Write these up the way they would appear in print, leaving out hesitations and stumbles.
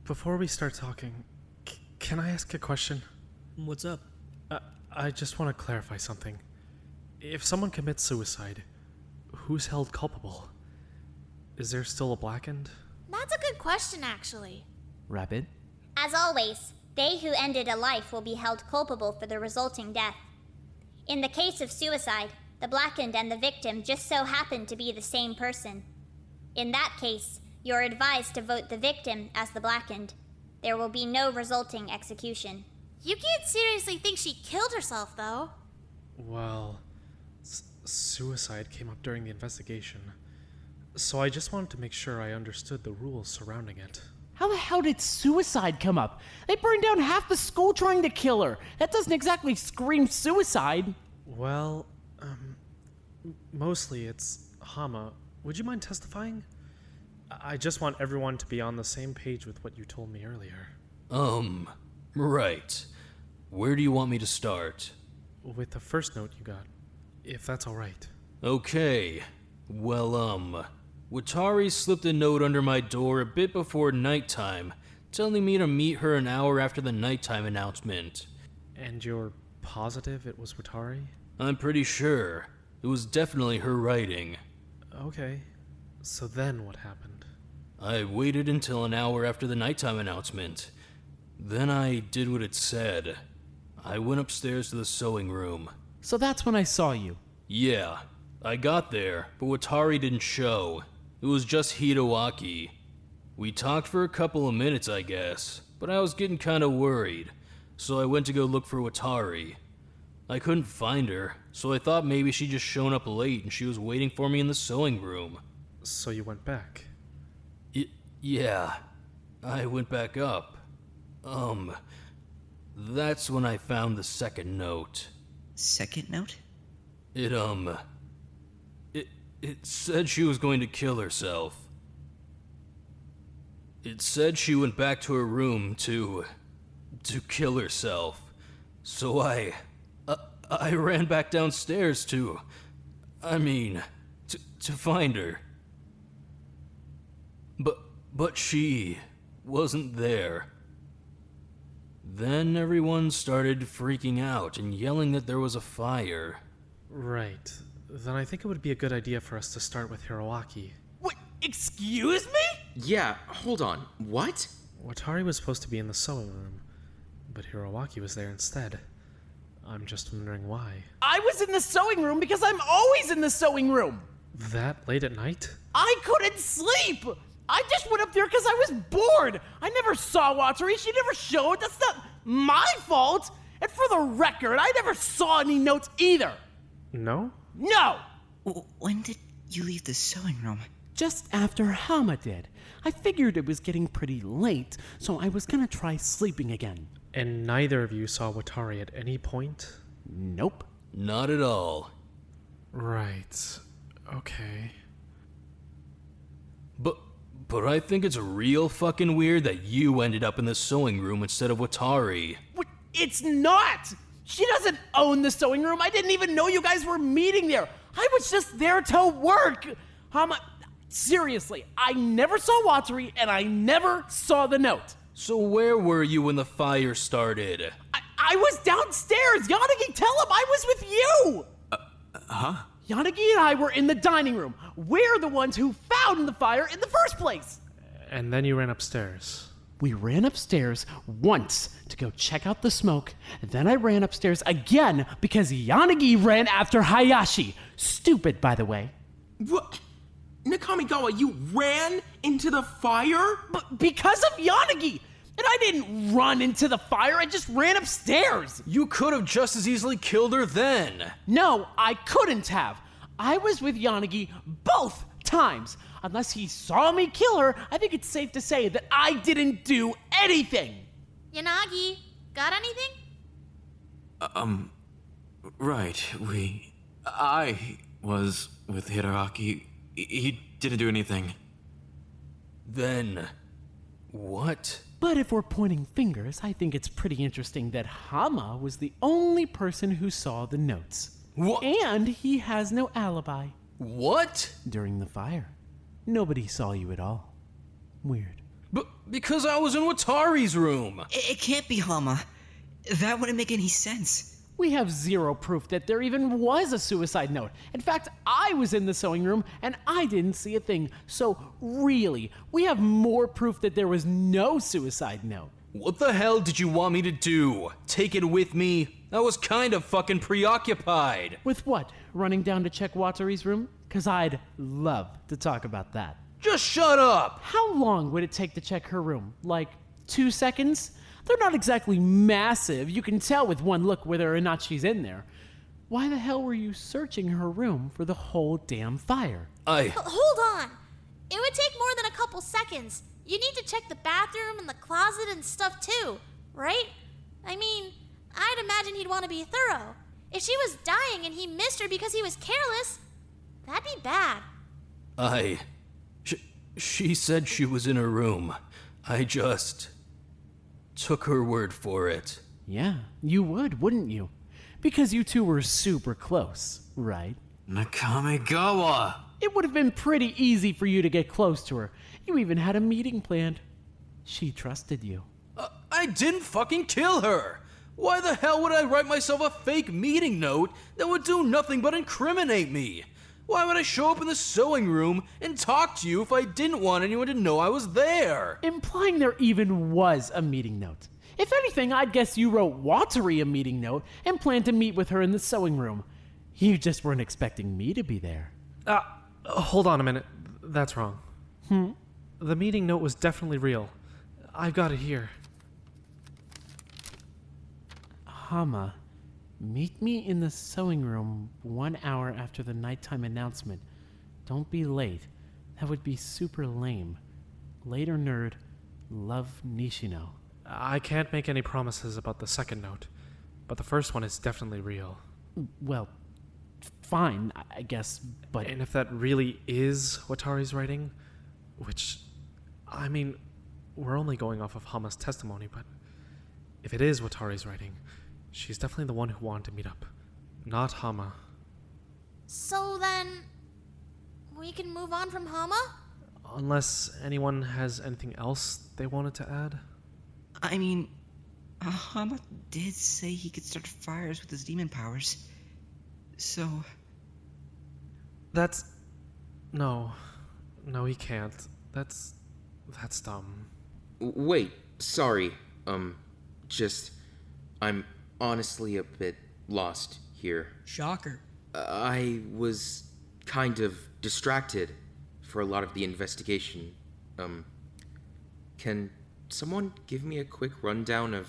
Before we start talking, can I ask a question? What's up? I just want to clarify something. If someone commits suicide, who's held culpable? Is there still a blackened? That's a good question, actually. Rabbit? As always, they who ended a life will be held culpable for the resulting death. In the case of suicide, the blackened and the victim just so happen to be the same person. In that case, you're advised to vote the victim as the blackened. There will be no resulting execution. You can't seriously think she killed herself, though. Well, suicide came up during the investigation, so I just wanted to make sure I understood the rules surrounding it. How the hell did suicide come up? They burned down half the school trying to kill her. That doesn't exactly scream suicide. Well, mostly it's Hama. Would you mind testifying? I just want everyone to be on the same page with what you told me earlier. Right. Where do you want me to start? With the first note you got, if that's alright. Okay. Well, Watari slipped a note under my door a bit before nighttime, telling me to meet her an hour after the nighttime announcement. And you're positive it was Watari? I'm pretty sure. It was definitely her writing. Okay. So then what happened? I waited until an hour after the nighttime announcement. Then I did what it said. I went upstairs to the sewing room. So that's when I saw you. Yeah, I got there, but Watari didn't show. It was just Hiroaki. We talked for a couple of minutes, I guess, but I was getting kinda worried, so I went to go look for Watari. I couldn't find her, so I thought maybe she'd just shown up late and she was waiting for me in the sewing room. So you went back? Yeah, I went back up. That's when I found the second note. Second note? It said she was going to kill herself. It said she went back to her room to kill herself. So I ran back downstairs to find her. But she wasn't there. Then everyone started freaking out and yelling that there was a fire. Right. Then I think it would be a good idea for us to start with Hiroaki. What? Excuse me? Yeah, hold on. What? Watari was supposed to be in the sewing room, but Hiroaki was there instead. I'm just wondering why. I was in the sewing room because I'm always in the sewing room. That late at night? I couldn't sleep. I just went up there because I was bored. I never saw Watari. She never showed. That's not my fault. And for the record, I never saw any notes either. No? No! When did you leave the sewing room? Just after Hama did. I figured it was getting pretty late, so I was gonna try sleeping again. And neither of you saw Watari at any point? Nope. Not at all. Right. Okay. But I think it's real fucking weird that you ended up in the sewing room instead of Watari. What? It's not! She doesn't own the sewing room. I didn't even know you guys were meeting there. I was just there to work. Hama, seriously, I never saw Watari and I never saw the note. So where were you when the fire started? I was downstairs. Yanagi, tell him I was with you. Huh? Yanagi and I were in the dining room. We're the ones who found the fire in the first place. And then you ran upstairs. We ran upstairs once to go check out the smoke, and then I ran upstairs again because Yanagi ran after Hayashi. Stupid, by the way. What? Nakamigawa, you ran into the fire? But because of Yanagi! And I didn't run into the fire, I just ran upstairs! You could have just as easily killed her then. No, I couldn't have. I was with Yanagi both times. Unless he saw me kill her, I think it's safe to say that I didn't do anything. Yanagi, got anything? Right, I was with Hiroaki. He didn't do anything. Then, what? But if we're pointing fingers, I think it's pretty interesting that Hama was the only person who saw the notes. What? And he has no alibi. What? During the fire, nobody saw you at all. Weird. Because I was in Watari's room. It can't be Hama. That wouldn't make any sense. We have zero proof that there even was a suicide note. In fact, I was in the sewing room and I didn't see a thing. So really, we have more proof that there was no suicide note. What the hell did you want me to do? Take it with me? I was kind of fucking preoccupied. With what? Running down to check Watari's room? Cause I'd love to talk about that. Just shut up! How long would it take to check her room? Like 2 seconds? They're not exactly massive. You can tell with one look whether or not she's in there. Why the hell were you searching her room for the whole damn fire? Hold on. It would take more than a couple seconds. You need to check the bathroom and the closet and stuff too, right? I mean, I'd imagine he'd want to be thorough. If she was dying and he missed her because he was careless, that'd be bad. She said she was in her room. I just took her word for it. Yeah, you would, wouldn't you? Because you two were super close, right? Nakamigawa! It would have been pretty easy for you to get close to her. You even had a meeting planned. She trusted you. I didn't fucking kill her! Why the hell would I write myself a fake meeting note that would do nothing but incriminate me? Why would I show up in the sewing room and talk to you if I didn't want anyone to know I was there? Implying there even was a meeting note. If anything, I'd guess you wrote Watari a meeting note and planned to meet with her in the sewing room. You just weren't expecting me to be there. Hold on a minute. That's wrong. The meeting note was definitely real. I've got it here. Hama, meet me in the sewing room 1 hour after the nighttime announcement. Don't be late. That would be super lame. Later, nerd. Love, Nishino. I can't make any promises about the second note, but the first one is definitely real. Well, fine, I guess, but... And if that really is Watari's writing, which, I mean, we're only going off of Hama's testimony, but if it is Watari's writing, she's definitely the one who wanted to meet up, not Hama. So then, we can move on from Hama? Unless anyone has anything else they wanted to add? I mean, Hama did say he could start fires with his demon powers. So... No, he can't. That's dumb. Wait, sorry. I'm honestly a bit lost here. Shocker. I was kind of distracted for a lot of the investigation. Can someone give me a quick rundown of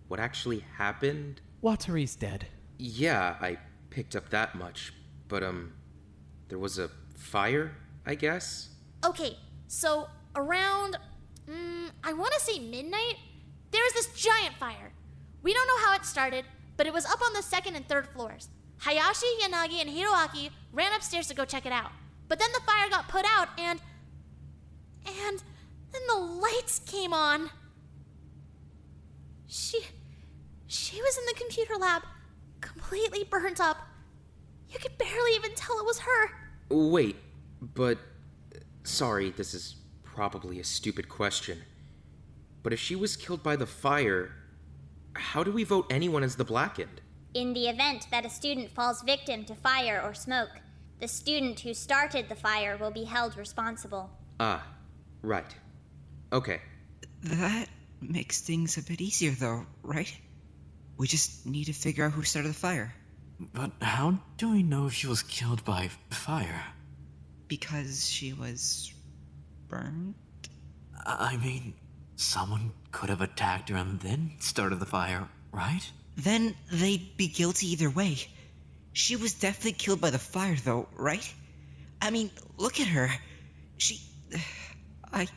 what actually happened? Watari's dead. Yeah, I picked up that much, but there was a fire, I guess? Okay, so around, I want to say midnight, there was this giant fire. We don't know how it started, but it was up on the second and third floors. Hayashi, Yanagi, and Hiroaki ran upstairs to go check it out. But then the fire got put out and then the lights came on. She was in the computer lab, completely burnt up. You could barely even tell it was her. Wait, but... Sorry, this is probably a stupid question. But if she was killed by the fire, how do we vote anyone as the Blackened? In the event that a student falls victim to fire or smoke, the student who started the fire will be held responsible. Ah, right. Okay. That makes things a bit easier, though, right? We just need to figure out who started the fire. But how do we know if she was killed by fire? Because she was... burned? I mean, someone could have attacked her and then started the fire, right? Then they'd be guilty either way. She was definitely killed by the fire, though, right? I mean, look at her. I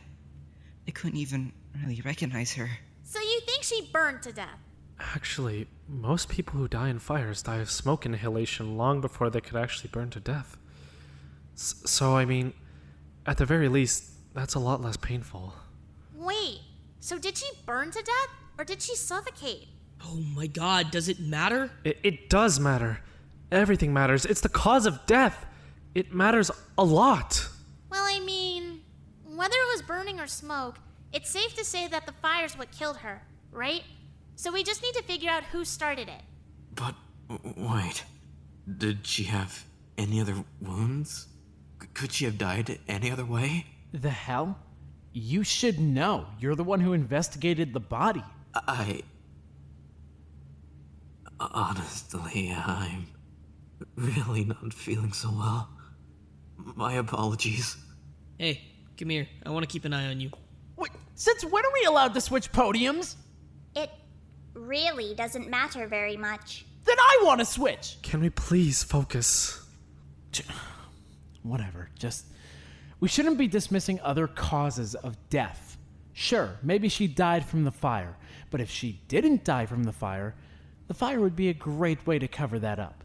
couldn't even really recognize her. So you think she burned to death? Actually, most people who die in fires die of smoke inhalation long before they could actually burn to death. So, I mean, at the very least, that's a lot less painful. Wait, so did she burn to death, or did she suffocate? Oh my god, does it matter? It does matter. Everything matters. It's the cause of death. It matters a lot. Well, I mean, whether it was burning or smoke, It's safe to say that the fire's what killed her, right? So we just need to figure out who started it. But, wait. Did she have any other wounds? Could she have died any other way? The hell? You should know. You're the one who investigated the body. Honestly, I'm really not feeling so well. My apologies. Hey, come here. I want to keep an eye on you. Wait, since when are we allowed to switch podiums? It really doesn't matter very much. Then I want to switch. Can we please focus? Whatever, just... We shouldn't be dismissing other causes of death. Sure, maybe she died from the fire, but if she didn't die from the fire would be a great way to cover that up.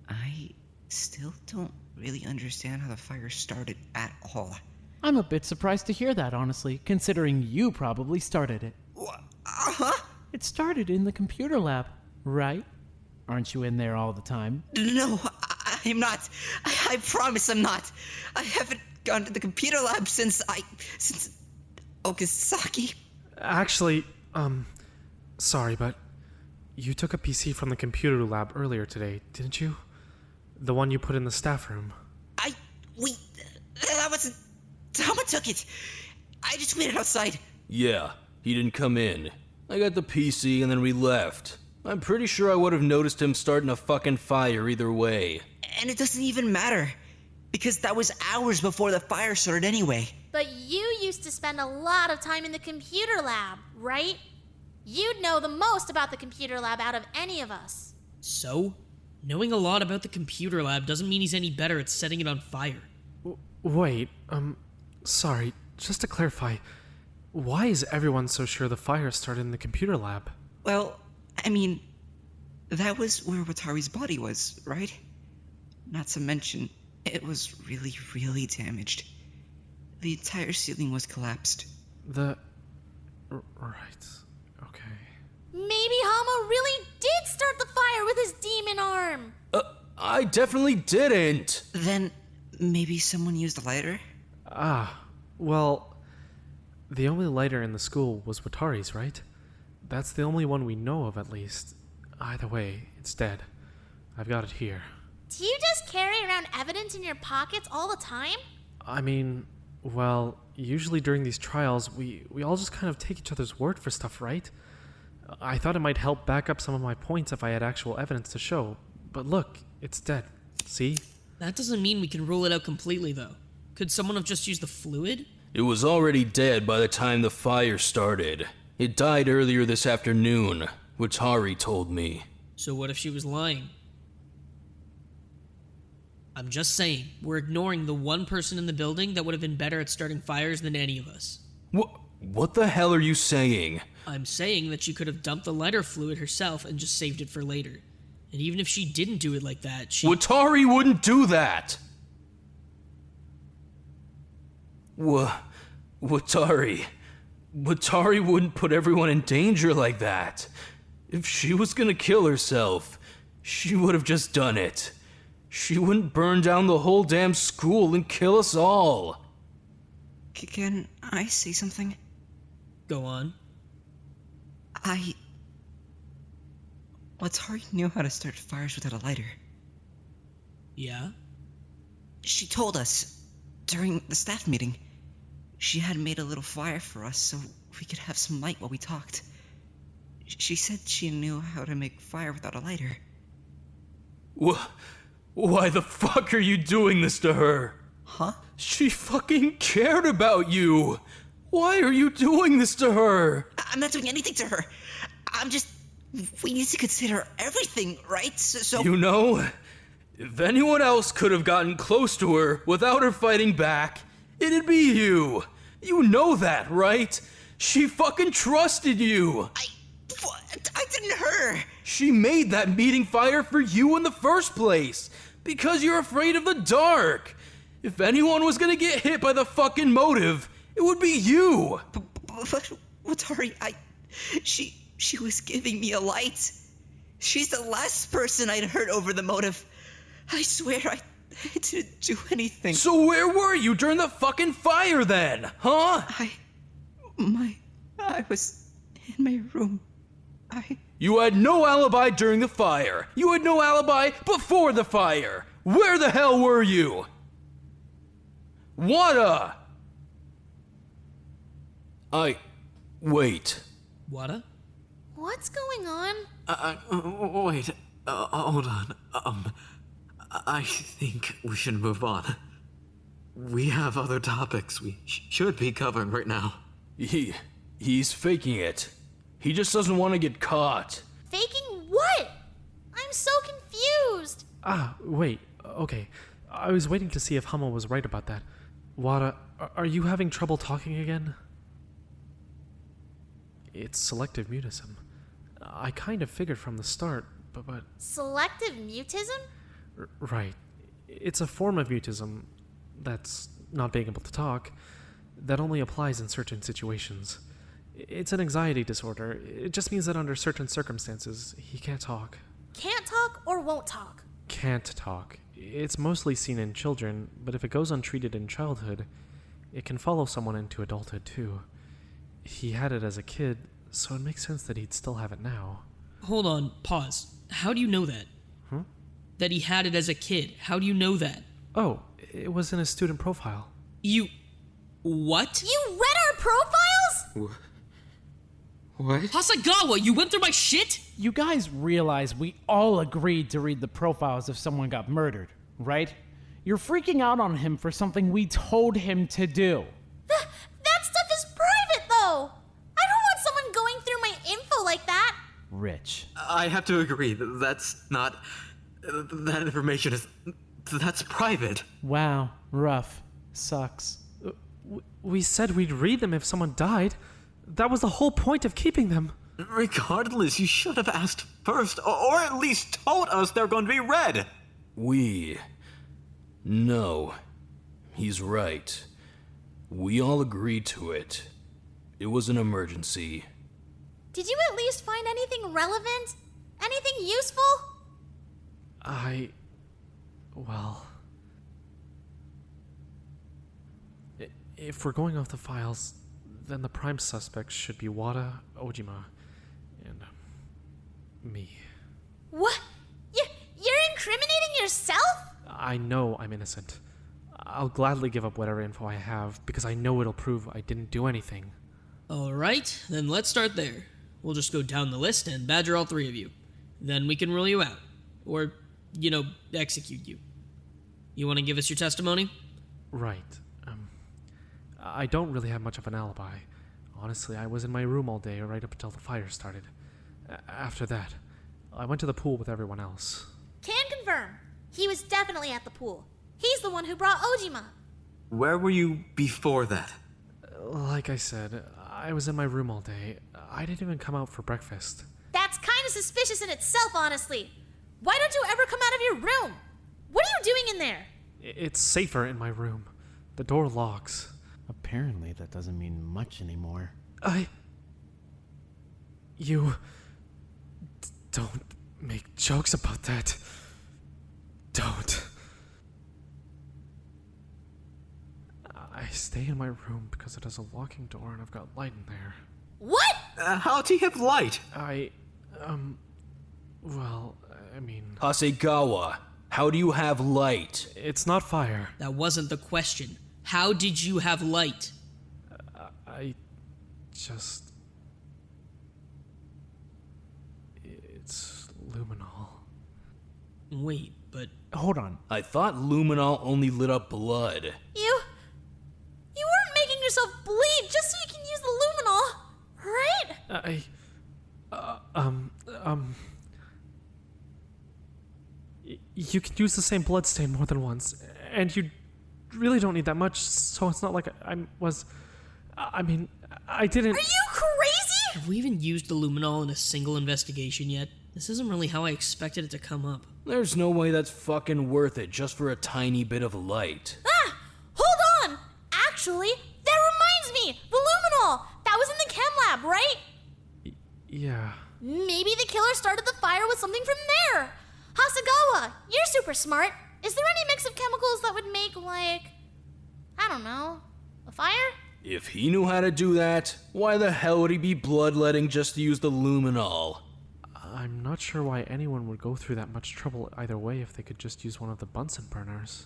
I still don't really understand how the fire started at all. I'm a bit surprised to hear that, honestly, considering you probably started it. Uh-huh. It started in the computer lab, right? Aren't you in there all the time? No, I'm not. I promise I'm not. I haven't gone to the computer lab since Okazaki. Actually, sorry, but you took a PC from the computer lab earlier today, didn't you? The one you put in the staff room. That wasn't... Tamba took it. I just waited outside. Yeah, he didn't come in. I got the PC and then we left. I'm pretty sure I would have noticed him starting a fucking fire either way. And it doesn't even matter, because that was hours before the fire started anyway. But you used to spend a lot of time in the computer lab, right? You'd know the most about the computer lab out of any of us. So? Knowing a lot about the computer lab doesn't mean he's any better at setting it on fire. Wait, sorry, just to clarify, why is everyone so sure the fire started in the computer lab? Well, I mean, that was where Watari's body was, right? Not to mention, it was really, really damaged. The entire ceiling was collapsed. Right. Okay. Maybe Hama really did start the fire with his demon arm. I definitely didn't. Then, maybe someone used a lighter? Well, the only lighter in the school was Watari's, right? That's the only one we know of, at least. Either way, it's dead. I've got it here. Do you just carry around evidence in your pockets all the time? I mean, well, usually during these trials, we all just kind of take each other's word for stuff, right? I thought it might help back up some of my points if I had actual evidence to show. But look, it's dead. See? That doesn't mean we can rule it out completely, though. Could someone have just used the fluid? It was already dead by the time the fire started. It died earlier this afternoon, Watari told me. So what if she was lying? I'm just saying, we're ignoring the one person in the building that would have been better at starting fires than any of us. What the hell are you saying? I'm saying that she could have dumped the lighter fluid herself and just saved it for later. And even if she didn't do it like that, Watari wouldn't do that! Watari wouldn't put everyone in danger like that. If she was gonna kill herself, she would have just done it. She wouldn't burn down the whole damn school and kill us all. Can I say something? Go on. Watari knew how to start fires without a lighter. Yeah? She told us during the staff meeting. She had made a little fire for us so we could have some light while we talked. She said she knew how to make fire without a lighter. Why the fuck are you doing this to her? Huh? She fucking cared about you! Why are you doing this to her? I'm not doing anything to her. I'm just... We need to consider everything, right? So... You know, if anyone else could have gotten close to her without her fighting back, it'd be you. You know that, right? She fucking trusted you. I didn't hurt her. She made that meeting fire for you in the first place, because you're afraid of the dark. If anyone was gonna get hit by the fucking motive, it would be you. But Watari, she was giving me a light. She's the last person I'd hurt over the motive. I swear I didn't do anything. So where were you during the fucking fire then, huh? I was in my room. You had no alibi during the fire. You had no alibi before the fire. Where the hell were you? Wada! Wait. Wada? What's going on? Wait. Hold on. I think we should move on. We have other topics we should be covering right now. He's faking it. He just doesn't want to get caught. Faking what? I'm so confused. Wait. Okay. I was waiting to see if Hama was right about that. Wada, are you having trouble talking again? It's selective mutism. I kind of figured from the start, but... Selective mutism? Right. It's a form of mutism that's not being able to talk that only applies in certain situations. It's an anxiety disorder. It just means that under certain circumstances, he can't talk. Can't talk or won't talk? Can't talk. It's mostly seen in children, but if it goes untreated in childhood, it can follow someone into adulthood too. He had it as a kid, so it makes sense that he'd still have it now. Hold on, pause. How do you know that? That he had it as a kid. How do you know that? Oh, it was in his student profile. You... what? You read our profiles? What? Hasegawa, you went through my shit? You guys realize we all agreed to read the profiles if someone got murdered, right? You're freaking out on him for something we told him to do. That stuff is private, though. I don't want someone going through my info like that. Rich. I have to agree. That's not... That information is... That's private. Wow, rough. Sucks. We said we'd read them if someone died. That was the whole point of keeping them. Regardless, you should have asked first, or at least told us they're going to be read. No. He's right. We all agreed to it. It was an emergency. Did you at least find anything relevant? Anything useful? Well... If we're going off the files, then the prime suspects should be Wada, Ojima, and me. What? You're incriminating yourself? I know I'm innocent. I'll gladly give up whatever info I have because I know it'll prove I didn't do anything. Alright, then let's start there. We'll just go down the list and badger all three of you. Then we can rule you out. Or, execute you. You want to give us your testimony? Right. I don't really have much of an alibi. Honestly, I was in my room all day right up until the fire started. After that, I went to the pool with everyone else. Can confirm. He was definitely at the pool. He's the one who brought Ojima. Where were you before that? Like I said, I was in my room all day. I didn't even come out for breakfast. That's kind of suspicious in itself, honestly. Why don't you ever come out of your room? What are you doing in there? It's safer in my room. The door locks. Apparently that doesn't mean much anymore. You... don't make jokes about that. Don't. I stay in my room because it has a locking door and I've got light in there. What? How do you have light? Hasegawa, how do you have light? It's not fire. That wasn't the question. How did you have light? It's luminol. Wait, but... Hold on. I thought luminol only lit up blood. You weren't making yourself bleed just so you can use the luminol, right? You can use the same bloodstain more than once, and you really don't need that much, so it's not like I didn't... Are you crazy? Have we even used the luminol in a single investigation yet? This isn't really how I expected it to come up. There's no way that's fucking worth it just for a tiny bit of light. Hold on! Actually, that reminds me! The luminol! That was in the chem lab, right? Yeah. Maybe the killer started the fire with something from there! Hasegawa, you're super smart. Is there any mix of chemicals that would make, I don't know, a fire? If he knew how to do that, why the hell would he be bloodletting just to use the luminol? I'm not sure why anyone would go through that much trouble either way if they could just use one of the Bunsen burners.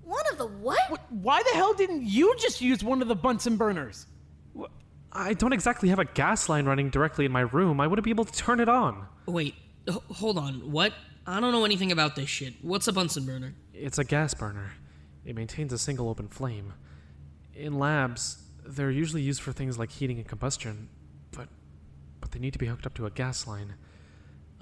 One of the what? Why the hell didn't you just use one of the Bunsen burners? I don't exactly have a gas line running directly in my room. I wouldn't be able to turn it on. Wait, hold on. What? I don't know anything about this shit. What's a Bunsen burner? It's a gas burner. It maintains a single open flame. In labs, they're usually used for things like heating and combustion, but they need to be hooked up to a gas line.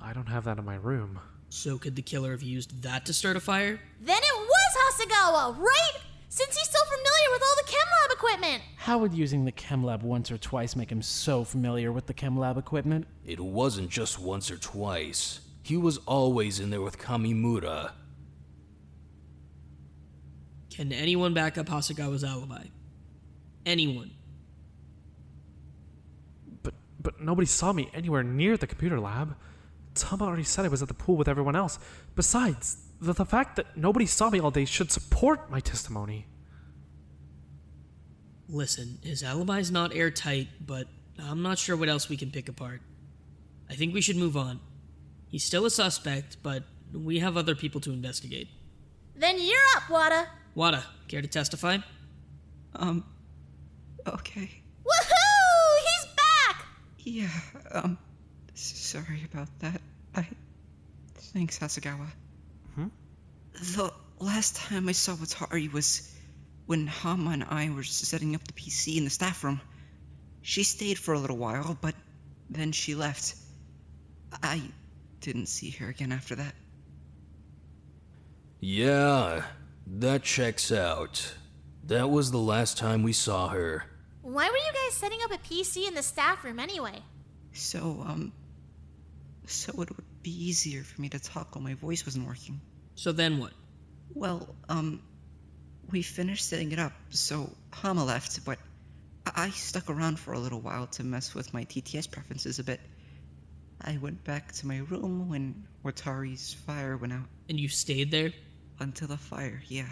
I don't have that in my room. So could the killer have used that to start a fire? Then it was Hasegawa, right? Since he's so familiar with all the chem lab equipment. How would using the chem lab once or twice make him so familiar with the chem lab equipment? It wasn't just once or twice. He was always in there with Kamimura. Can anyone back up Hasegawa's alibi? Anyone? But nobody saw me anywhere near the computer lab. Tamba already said I was at the pool with everyone else. Besides, the fact that nobody saw me all day should support my testimony. Listen, his alibi's not airtight, but I'm not sure what else we can pick apart. I think we should move on. He's still a suspect, but we have other people to investigate. Then you're up, Wada. Wada, care to testify? Okay. Woohoo! He's back! Yeah, sorry about that. Thanks, Hasegawa. The last time I saw Watari was when Hama and I were setting up the PC in the staff room. She stayed for a little while, but then she left. I didn't see her again after that. Yeah, that checks out. That was the last time we saw her. Why were you guys setting up a PC in the staff room anyway? So it would be easier for me to talk while my voice wasn't working. So then what? Well, we finished setting it up, so Hama left, but I stuck around for a little while to mess with my TTS preferences a bit. I went back to my room when Watari's fire went out. And you stayed there? Until the fire, yeah.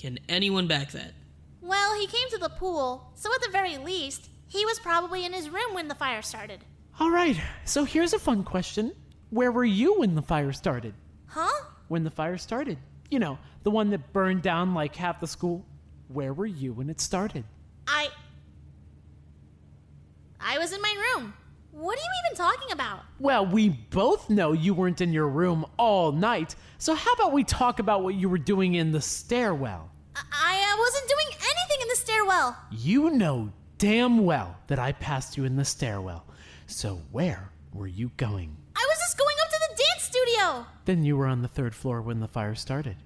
Can anyone back that? Well, he came to the pool, so at the very least, he was probably in his room when the fire started. All right, so here's a fun question. Where were you when the fire started? Huh? When the fire started. You know, the one that burned down like half the school. Where were you when it started? I was in my room. What are you even talking about? Well, we both know you weren't in your room all night, so how about we talk about what you were doing in the stairwell? I wasn't doing anything in the stairwell. You know damn well that I passed you in the stairwell. So where were you going? I was just going up to the dance studio. Then you were on the 3rd floor when the fire started.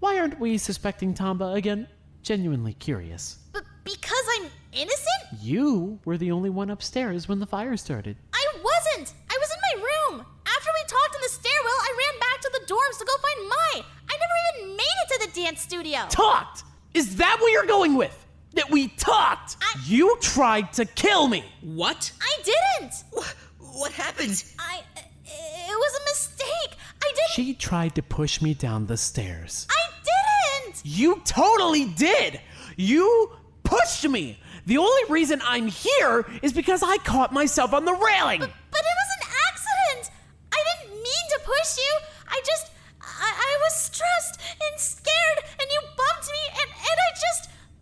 Why aren't we suspecting Tamba again? Genuinely curious. But because I'm innocent? You were the only one upstairs when the fire started. I wasn't. I was in my room. After we talked in the stairwell, I ran back to the dorms to go find Mai. I never even made it to the dance studio. Talked! Is that what you're going with? That we talked? You tried to kill me! What? I didn't. What happened? It was a mistake. I didn't. She tried to push me down the stairs. I didn't. You totally did! You pushed me! The only reason I'm here is because I caught myself on the railing! But it was an accident. I didn't mean to push you. I was stressed and scared, and you bumped me, and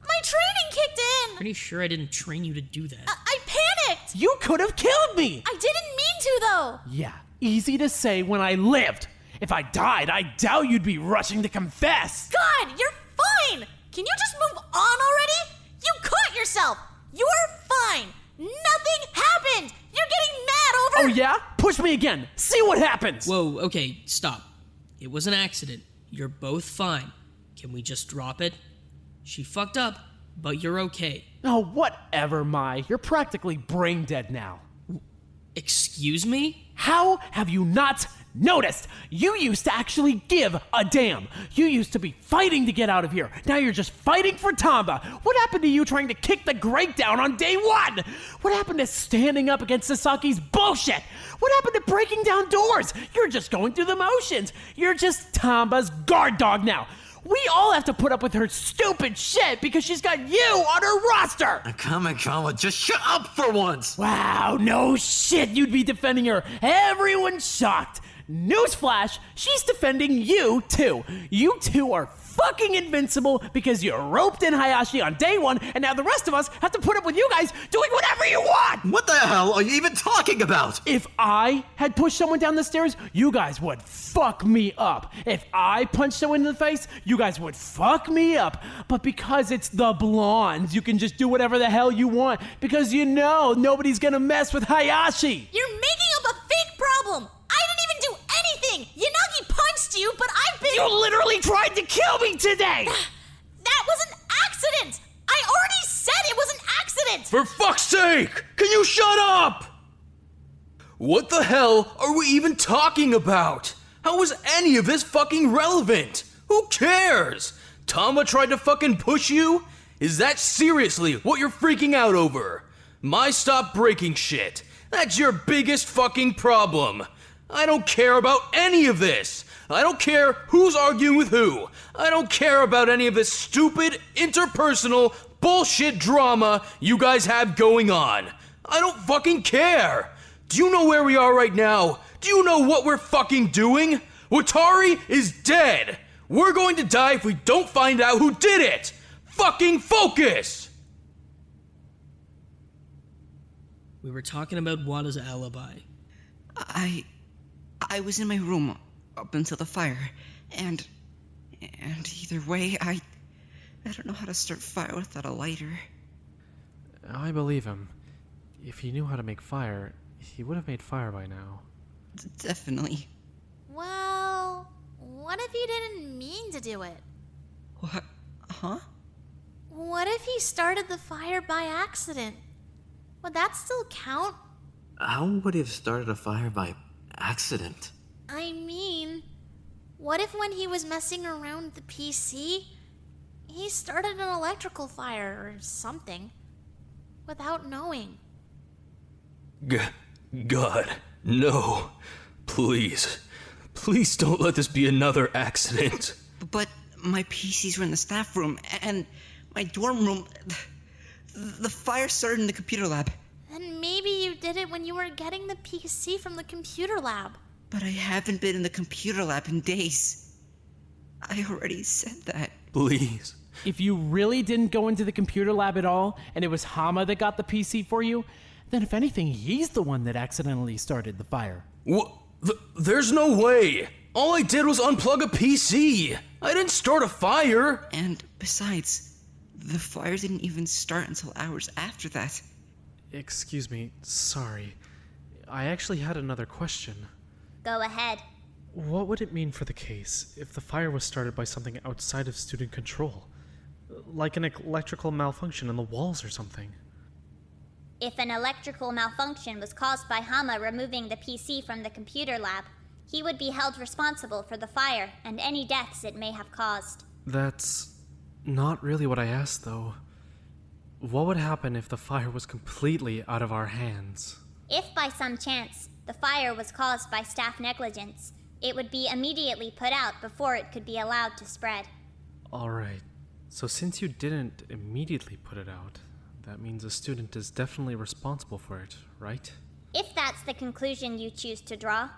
my training kicked in. Pretty sure I didn't train you to do that. I panicked. You could have killed me! I didn't mean to, though. Yeah, easy to say when I lived. If I died, I doubt you'd be rushing to confess. God, you're fine. Can you just move on already? You caught yourself. You're fine. Nothing happened. You're getting mad over... Oh yeah? Push me again. See what happens. Whoa, okay, stop. It was an accident. You're both fine. Can we just drop it? She fucked up, but you're okay. Oh, whatever, Mai. You're practically brain dead now. Excuse me? How have you not noticed? You used to actually give a damn. You used to be fighting to get out of here. Now you're just fighting for Tamba. What happened to you trying to kick the grate down on day one? What happened to standing up against Sasaki's bullshit? What happened to breaking down doors? You're just going through the motions. You're just Tamba's guard dog now. We all have to put up with her stupid shit because she's got you on her roster! Nakamigawa, just shut up for once! Wow, no shit, you'd be defending her. Everyone's shocked. Newsflash, she's defending you too. You two are fucking invincible because you roped in Hayashi on day one, and now the rest of us have to put up with you guys doing whatever you want! What the hell are you even talking about? If I had pushed someone down the stairs, you guys would fuck me up. If I punched someone in the face, you guys would fuck me up. But because it's the blondes, you can just do whatever the hell you want because you know nobody's gonna mess with Hayashi. You're making up a fake problem. I didn't even do anything. Yanagi punched you, but I've been... You literally tried to kill me today! That was an accident. I already said it was an accident. For fuck's sake! Can you shut up? What the hell are we even talking about? How is any of this fucking relevant? Who cares? Tamba tried to fucking push you? Is that seriously what you're freaking out over? My stop breaking shit. That's your biggest fucking problem. I don't care about any of this. I don't care who's arguing with who. I don't care about any of this stupid, interpersonal, bullshit drama you guys have going on. I don't fucking care. Do you know where we are right now? Do you know what we're fucking doing? Watari is dead. We're going to die if we don't find out who did it. Fucking focus! We were talking about Wada's alibi. I was in my room up until the fire, and either way, I don't know how to start fire without a lighter. I believe him. If he knew how to make fire, he would have made fire by now. Definitely. Well, what if he didn't mean to do it? What? Huh? What if he started the fire by accident? Would that still count? How would he have started a fire by accident? I mean, what if when he was messing around with the PC, he started an electrical fire or something without knowing? God, no. Please. Please don't let this be another accident. But my PCs were in the staff room, and my dorm room... The fire started in the computer lab. Then maybe you did it when you were getting the PC from the computer lab. But I haven't been in the computer lab in days. I already said that. Please. If you really didn't go into the computer lab at all, and it was Hama that got the PC for you, then if anything, he's the one that accidentally started the fire. What? There's no way. All I did was unplug a PC. I didn't start a fire. And besides, the fire didn't even start until hours after that. Excuse me, sorry. I actually had another question. Go ahead. What would it mean for the case if the fire was started by something outside of student control? Like an electrical malfunction in the walls or something? If an electrical malfunction was caused by Hama removing the PC from the computer lab, he would be held responsible for the fire and any deaths it may have caused. That's not really what I asked, though. What would happen if the fire was completely out of our hands? If by some chance the fire was caused by staff negligence, it would be immediately put out before it could be allowed to spread. Alright, so since you didn't immediately put it out, that means a student is definitely responsible for it, right? If that's the conclusion you choose to draw.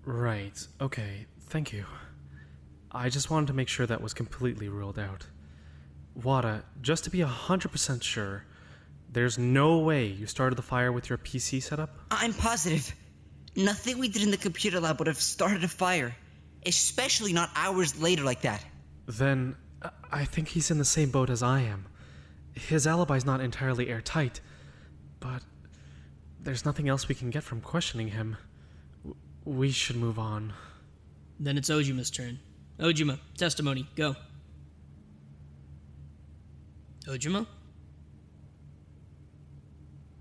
Right, okay, thank you. I just wanted to make sure that was completely ruled out. Wada, just to be 100% sure, there's no way you started the fire with your PC setup? I'm positive. Nothing we did in the computer lab would have started a fire. Especially not hours later like that. Then, I think he's in the same boat as I am. His alibi's not entirely airtight, but there's nothing else we can get from questioning him. We should move on. Then it's Ojima's turn. Ojima, testimony, go. Ojima?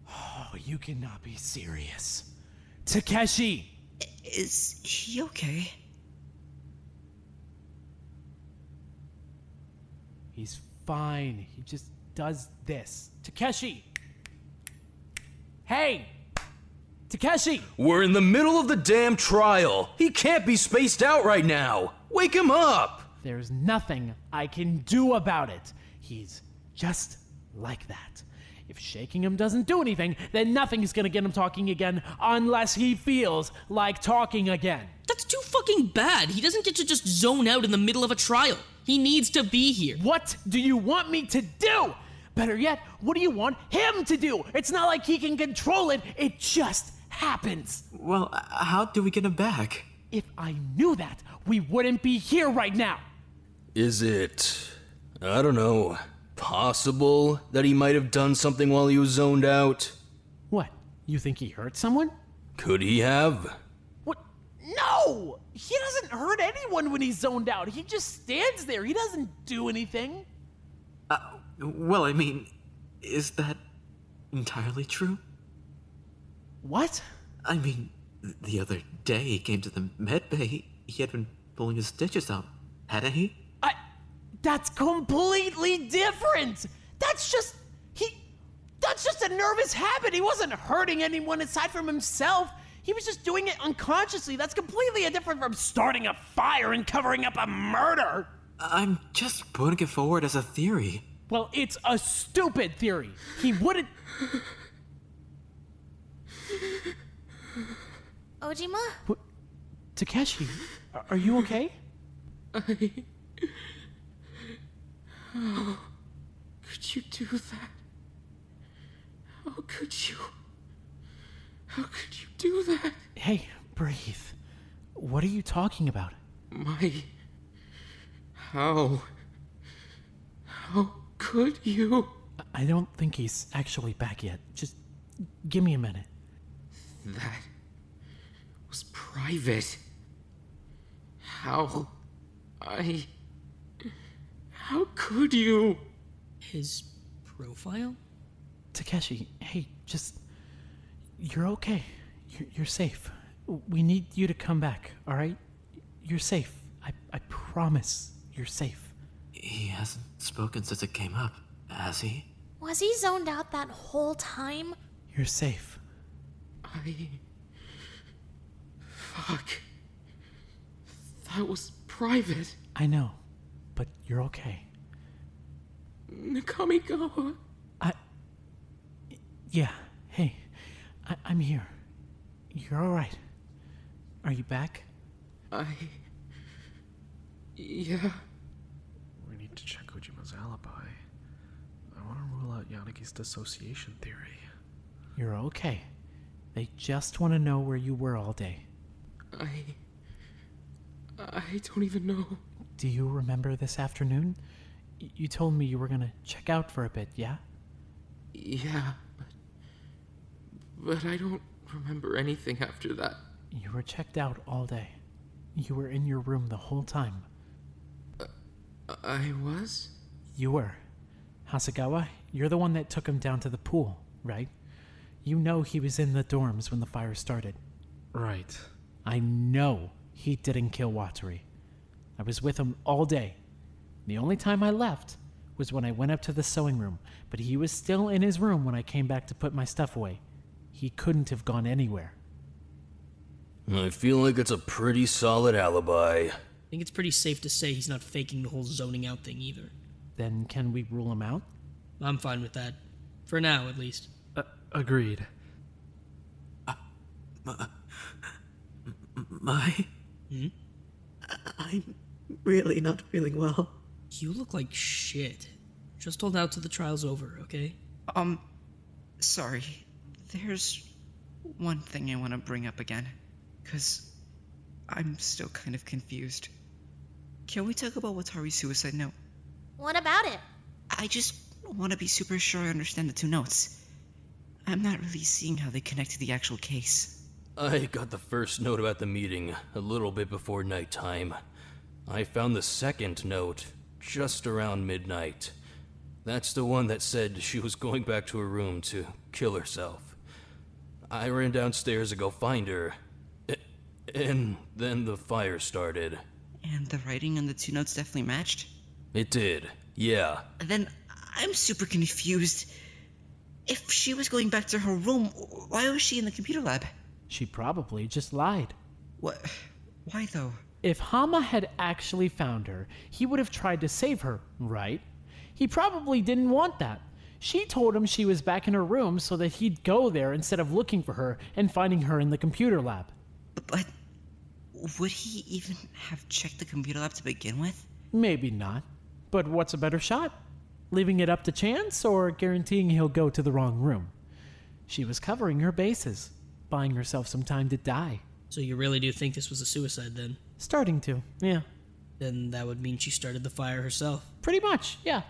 Oh, you cannot be serious. Takeshi! Is he okay? He's fine. He just does this. Takeshi! Hey! Takeshi! We're in the middle of the damn trial. He can't be spaced out right now. Wake him up. There's nothing I can do about it. He's just like that. If shaking him doesn't do anything, then nothing's gonna get him talking again unless he feels like talking again. That's too fucking bad. He doesn't get to just zone out in the middle of a trial. He needs to be here. What do you want me to do? Better yet, what do you want him to do? It's not like he can control it, it just happens. Well, how do we get him back? If I knew that, we wouldn't be here right now. Is it, I don't know, possible that he might have done something while he was zoned out? What? You think he hurt someone? Could he have? What? No! He doesn't hurt anyone when he's zoned out. He just stands there. He doesn't do anything. Well, I mean, is that entirely true? What? I mean, the other day he came to the med bay. He had been pulling his stitches out, hadn't he? That's completely different. That's just a nervous habit. He wasn't hurting anyone aside from himself. He was just doing it unconsciously. That's completely different from starting a fire and covering up a murder. I'm just putting it forward as a theory. Well, it's a stupid theory. He wouldn't... Ojima? What? Takeshi, are you okay? How could you do that? How could you? How could you do that? Hey, breathe. What are you talking about? How could you? I don't think he's actually back yet. Just give me a minute. That was private. How could you? His profile? Takeshi, hey, just... You're okay. You're safe. We need you to come back, alright? You're safe. I promise you're safe. He hasn't spoken since it came up, has he? Was he zoned out that whole time? You're safe. Fuck. That was private. I know, but you're okay. Nakamigawa. Yeah, hey, I'm here. You're alright. Are you back? Yeah. We need to check Ojima's alibi. I want to rule out Yanagi's dissociation theory. You're okay. They just want to know where you were all day. I don't even know. Do you remember this afternoon? You told me you were gonna check out for a bit, yeah? Yeah, but I don't remember anything after that. You were checked out all day. You were in your room the whole time. I was? You were. Hasegawa, you're the one that took him down to the pool, right? You know he was in the dorms when the fire started. Right. I know he didn't kill Wataru. I was with him all day. The only time I left was when I went up to the sewing room, but he was still in his room when I came back to put my stuff away. He couldn't have gone anywhere. I feel like it's a pretty solid alibi. I think it's pretty safe to say he's not faking the whole zoning out thing either. Then can we rule him out? I'm fine with that. For now, at least. Agreed. Mai? I'm really not feeling well. You look like shit. Just hold out till the trial's over, okay? Sorry. There's one thing I want to bring up again, 'cause I'm still kind of confused. Can we talk about Wataru's suicide note? What about it? I just want to be super sure I understand the two notes. I'm not really seeing how they connect to the actual case. I got the first note about the meeting a little bit before nighttime. I found the second note just around midnight. That's the one that said she was going back to her room to kill herself. I ran downstairs to go find her, and then the fire started. And the writing on the two notes definitely matched? It did, yeah. Then I'm super confused. If she was going back to her room, why was she in the computer lab? She probably just lied. What? Why though? If Hama had actually found her, he would have tried to save her, right? He probably didn't want that. She told him she was back in her room so that he'd go there instead of looking for her and finding her in the computer lab. But would he even have checked the computer lab to begin with? Maybe not. But what's a better shot? Leaving it up to chance or guaranteeing he'll go to the wrong room? She was covering her bases, buying herself some time to die. So you really do think this was a suicide then? Starting to, yeah. Then that would mean she started the fire herself. Pretty much, yeah.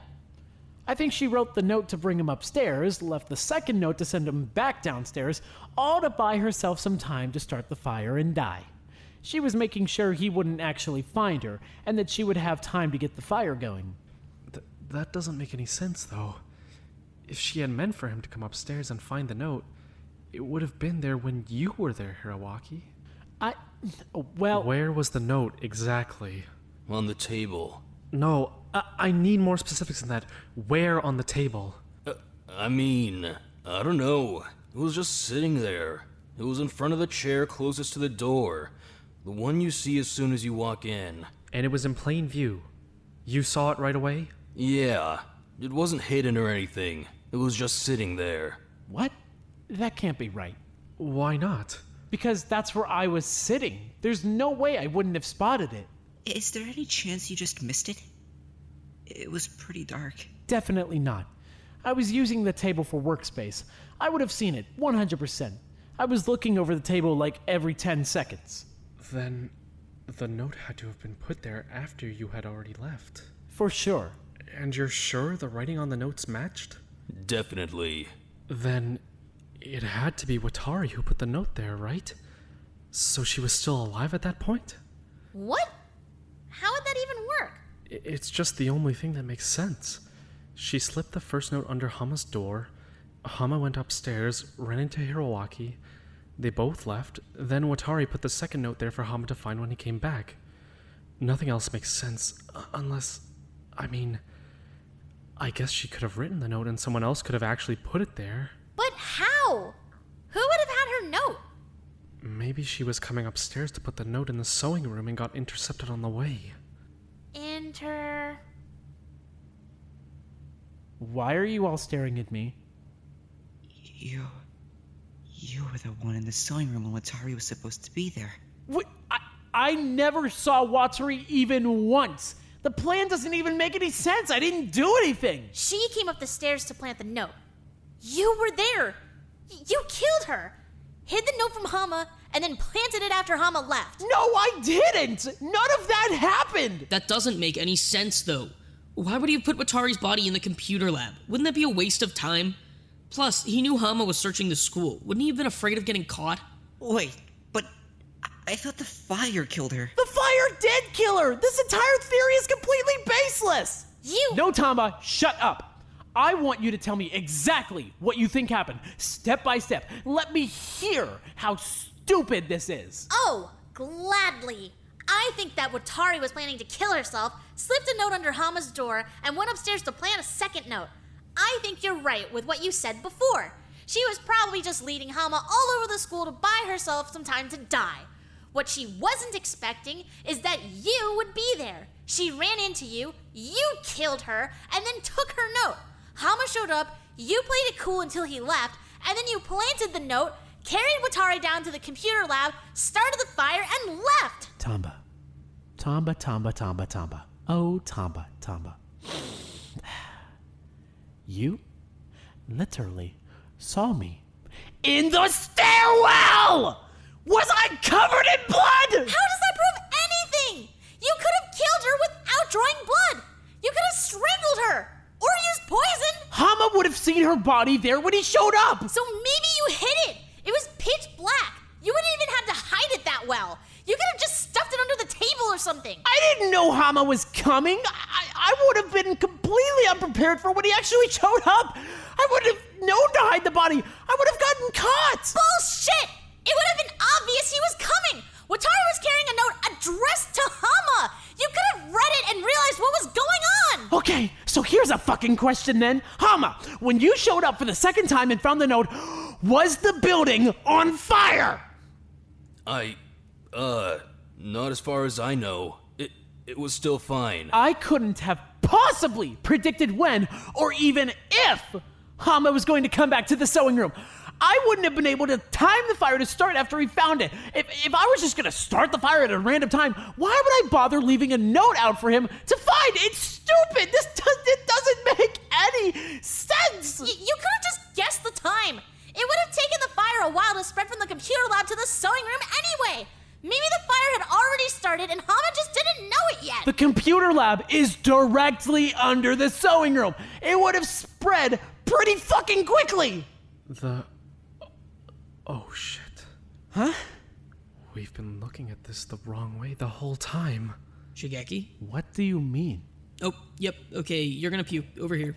I think she wrote the note to bring him upstairs, left the second note to send him back downstairs, all to buy herself some time to start the fire and die. She was making sure he wouldn't actually find her, and that she would have time to get the fire going. That doesn't make any sense, though. If she had meant for him to come upstairs and find the note, it would have been there when you were there, Hiroaki. Well... Where was the note exactly? On the table. No, I need more specifics than that. Where on the table? I don't know. It was just sitting there. It was in front of the chair closest to the door. The one you see as soon as you walk in. And it was in plain view. You saw it right away? Yeah. It wasn't hidden or anything. It was just sitting there. What? That can't be right. Why not? Because that's where I was sitting. There's no way I wouldn't have spotted it. Is there any chance you just missed it? It was pretty dark. Definitely not. I was using the table for workspace. I would have seen it, 100%. I was looking over the table like every 10 seconds. Then the note had to have been put there after you had already left. For sure. And you're sure the writing on the notes matched? Definitely. Then it had to be Watari who put the note there, right? So she was still alive at that point? What? How would that even work? It's just the only thing that makes sense. She slipped the first note under Hama's door. Hama went upstairs, ran into Hiroaki. They both left. Then Watari put the second note there for Hama to find when he came back. Nothing else makes sense, unless... I guess she could have written the note and someone else could have actually put it there. But how? Who would have had her note? Maybe she was coming upstairs to put the note in the sewing room and got intercepted on the way. Why are you all staring at me? You were the one in the sewing room when Watari was supposed to be there. What? I never saw Watari even once. The plan doesn't even make any sense. I didn't do anything. She came up the stairs to plant the note. You were there. You killed her. Hid the note from Hama, and then planted it after Hama left. No, I didn't! None of that happened! That doesn't make any sense, though. Why would he have put Watari's body in the computer lab? Wouldn't that be a waste of time? Plus, he knew Hama was searching the school. Wouldn't he have been afraid of getting caught? Wait, but I thought the fire killed her. The fire did kill her! This entire theory is completely baseless! No, Tamba, shut up! I want you to tell me exactly what you think happened, step by step. Let me hear how stupid this is. Oh, gladly. I think that Watari was planning to kill herself, slipped a note under Hama's door, and went upstairs to plant a second note. I think you're right with what you said before. She was probably just leading Hama all over the school to buy herself some time to die. What she wasn't expecting is that you would be there. She ran into you, you killed her, and then took her note. Hama showed up, you played it cool until he left, and then you planted the note, carried Watari down to the computer lab, started the fire, and left! Tamba. Tamba, Tamba, Tamba, Tamba. Oh, Tamba, Tamba. You literally saw me in the stairwell! Was I covered in blood? How does that prove anything? You could have killed her without drawing blood! You could have strangled her! Or used poison! Hama would have seen her body there when he showed up! So maybe you hid it! It was pitch black! You wouldn't even have to hide it that well! You could have just stuffed it under the table or something! I didn't know Hama was coming! I would have been completely unprepared for when he actually showed up! I wouldn't have known to hide the body! I would have gotten caught! Bullshit! It would have been obvious he was coming! Watari was carrying a note addressed to Hama! You could have read it and realized what was going on! Okay, so here's a fucking question then. Hama, when you showed up for the second time and found the note, was the building on fire? Not as far as I know. It was still fine. I couldn't have possibly predicted when, or even if, Hama was going to come back to the sewing room. I wouldn't have been able to time the fire to start after he found it. If I was just gonna start the fire at a random time, why would I bother leaving a note out for him to find? It's stupid! It doesn't make any sense! You could have just guessed the time. It would have taken the fire a while to spread from the computer lab to the sewing room anyway. Maybe the fire had already started and Hama just didn't know it yet. The computer lab is directly under the sewing room. It would have spread pretty fucking quickly. Oh shit. Huh? We've been looking at this the wrong way the whole time. Shigeki? What do you mean? Oh, yep, okay, you're gonna puke. Over here.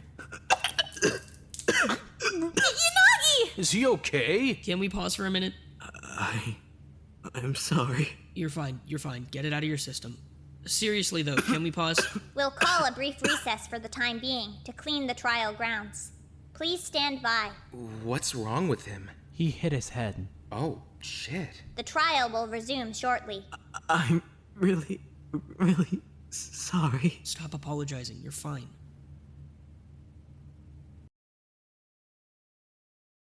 Yanagi! Is he okay? Can we pause for a minute? I'm sorry. You're fine, Get it out of your system. Seriously though, can we pause? We'll call a brief recess for the time being to clean the trial grounds. Please stand by. What's wrong with him? He hit his head. Oh, shit. The trial will resume shortly. I'm really sorry. Stop apologizing, you're fine.